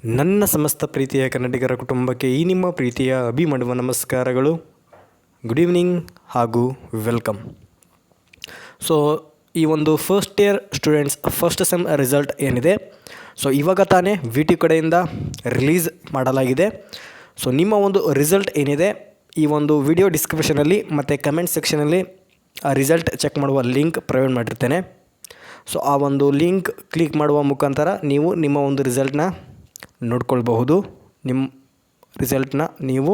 ನನ್ನ ಸಮಸ್ತ ಪ್ರೀತಿಯ ಕನ್ನಡಿಗರ ಕುಟುಂಬಕ್ಕೆ ಈ ನಿಮ್ಮ ಪ್ರೀತಿಯ ಅಭಿಮನ್ಯುವ ನಮಸ್ಕಾರಗಳು. ಗುಡ್ ಈವ್ನಿಂಗ್ ಹಾಗೂ ವೆಲ್ಕಮ್. ಸೊ ಈ ಒಂದು first year students first sem result ಏನಿದೆ, ಸೊ ಇವಾಗ ತಾನೇ VT ಕಡೆಯಿಂದ ರಿಲೀಸ್ ಮಾಡಲಾಗಿದೆ. ಸೊ ನಿಮ್ಮ ಒಂದು ರಿಸಲ್ಟ್ ಏನಿದೆ ಈ ಒಂದು ವಿಡಿಯೋ ಡಿಸ್ಕ್ರಿಪ್ಷನಲ್ಲಿ ಮತ್ತು ಕಮೆಂಟ್ ಸೆಕ್ಷನಲ್ಲಿ ಆ ರಿಸಲ್ಟ್ ಚೆಕ್ ಮಾಡುವ ಲಿಂಕ್ ಪ್ರೊವೈಡ್ ಮಾಡಿರ್ತೇನೆ. ಸೊ ಆ ಒಂದು ಲಿಂಕ್ ಕ್ಲಿಕ್ ಮಾಡುವ ಮುಖಾಂತರ ನೀವು ನಿಮ್ಮ ಒಂದು ರಿಸಲ್ಟ್ನ ನೋಡ್ಕೊಳ್ಬಹುದು, ನಿಮ್ಮ ರಿಸಲ್ಟ್ನ ನೀವು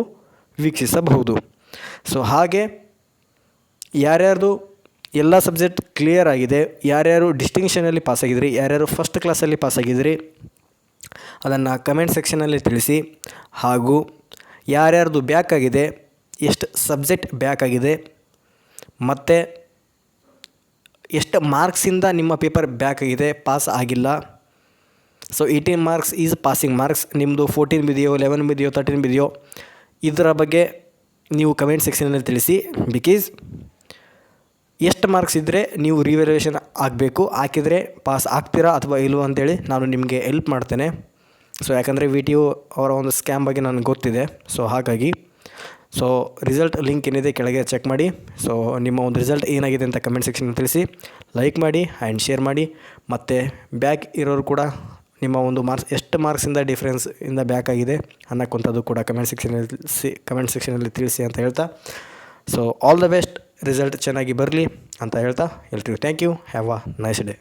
ವೀಕ್ಷಿಸಬಹುದು. ಸೊ ಹಾಗೆ ಯಾರ್ಯಾರ್ದು ಎಲ್ಲ ಸಬ್ಜೆಕ್ಟ್ ಕ್ಲಿಯರ್ ಆಗಿದೆ, ಯಾರ್ಯಾರು ಡಿಸ್ಟಿಂಕ್ಷನಲ್ಲಿ ಪಾಸಾಗಿದ್ರಿ, ಯಾರ್ಯಾರು ಫಸ್ಟ್ ಕ್ಲಾಸಲ್ಲಿ ಪಾಸಾಗಿದ್ರಿ ಅದನ್ನು ಕಮೆಂಟ್ ಸೆಕ್ಷನಲ್ಲಿ ತಿಳಿಸಿ. ಹಾಗೂ ಯಾರ್ಯಾರ್ದು ಬ್ಯಾಕ್ ಆಗಿದೆ, ಎಷ್ಟು ಸಬ್ಜೆಕ್ಟ್ ಬ್ಯಾಕ್ ಆಗಿದೆ ಮತ್ತು ಎಷ್ಟು ಮಾರ್ಕ್ಸಿಂದ ನಿಮ್ಮ ಪೇಪರ್ ಬ್ಯಾಕ್ ಆಗಿದೆ, ಪಾಸ್ ಆಗಿಲ್ಲ. So 18 marks is passing marks, ನಿಮ್ಮದು 14 ಬಿದೆಯೋ 11 ಬಿದೆಯೋ 13 ಬಿದೆಯೋ ಇದರ ಬಗ್ಗೆ ನೀವು ಕಮೆಂಟ್ ಸೆಕ್ಷನಲ್ಲಿ ತಿಳಿಸಿ. ಬಿಕಾಸ್ ಎಷ್ಟು ಮಾರ್ಕ್ಸ್ ಇದ್ದರೆ ನೀವು ರಿವ್ಯಾಲ್ಯೂಯೇಷನ್ ಆಗಬೇಕು, ಹಾಕಿದರೆ ಪಾಸ್ ಆಗ್ತೀರಾ ಅಥವಾ ಇಲ್ವೋ ಅಂತೇಳಿ ನಾನು ನಿಮಗೆ ಹೆಲ್ಪ್ ಮಾಡ್ತೇನೆ. ಸೊ ಯಾಕಂದರೆ VTU ಅವರ ಒಂದು ಸ್ಕ್ಯಾಮ್ ಬಗ್ಗೆ ನನಗೆ ಗೊತ್ತಿದೆ. ಸೊ ಹಾಗಾಗಿ ರಿಸಲ್ಟ್ ಲಿಂಕ್ ಏನಿದೆ ಕೆಳಗೆ ಚೆಕ್ ಮಾಡಿ. ಸೊ ನಿಮ್ಮ ಒಂದು ರಿಸಲ್ಟ್ ಏನಾಗಿದೆ ಅಂತ ಕಮೆಂಟ್ ಸೆಕ್ಷನಲ್ಲಿ ತಿಳಿಸಿ, ಲೈಕ್ ಮಾಡಿ ಆ್ಯಂಡ್ ಶೇರ್ ಮಾಡಿ. ಮತ್ತು ಬ್ಯಾಕ್ ಇರೋರು ಕೂಡ ನಿಮ್ಮ ಒಂದು ಎಷ್ಟು ಮಾರ್ಕ್ಸಿಂದ ಡಿಫ್ರೆನ್ಸಿಂದ ಬ್ಯಾಕ್ ಆಗಿದೆ ಅನ್ನೋಕ್ಕಂಥದ್ದು ಕೂಡ ಕಮೆಂಟ್ ಸೆಕ್ಷನಲ್ಲಿ ತಿಳಿಸಿ ಅಂತ ಹೇಳ್ತಾ, so all the best, result ಚೆನ್ನಾಗಿ ಬರಲಿ ಅಂತ ಹೇಳ್ತಾ ಹೇಳ್ತೀವಿ. Thank you, have a nice day.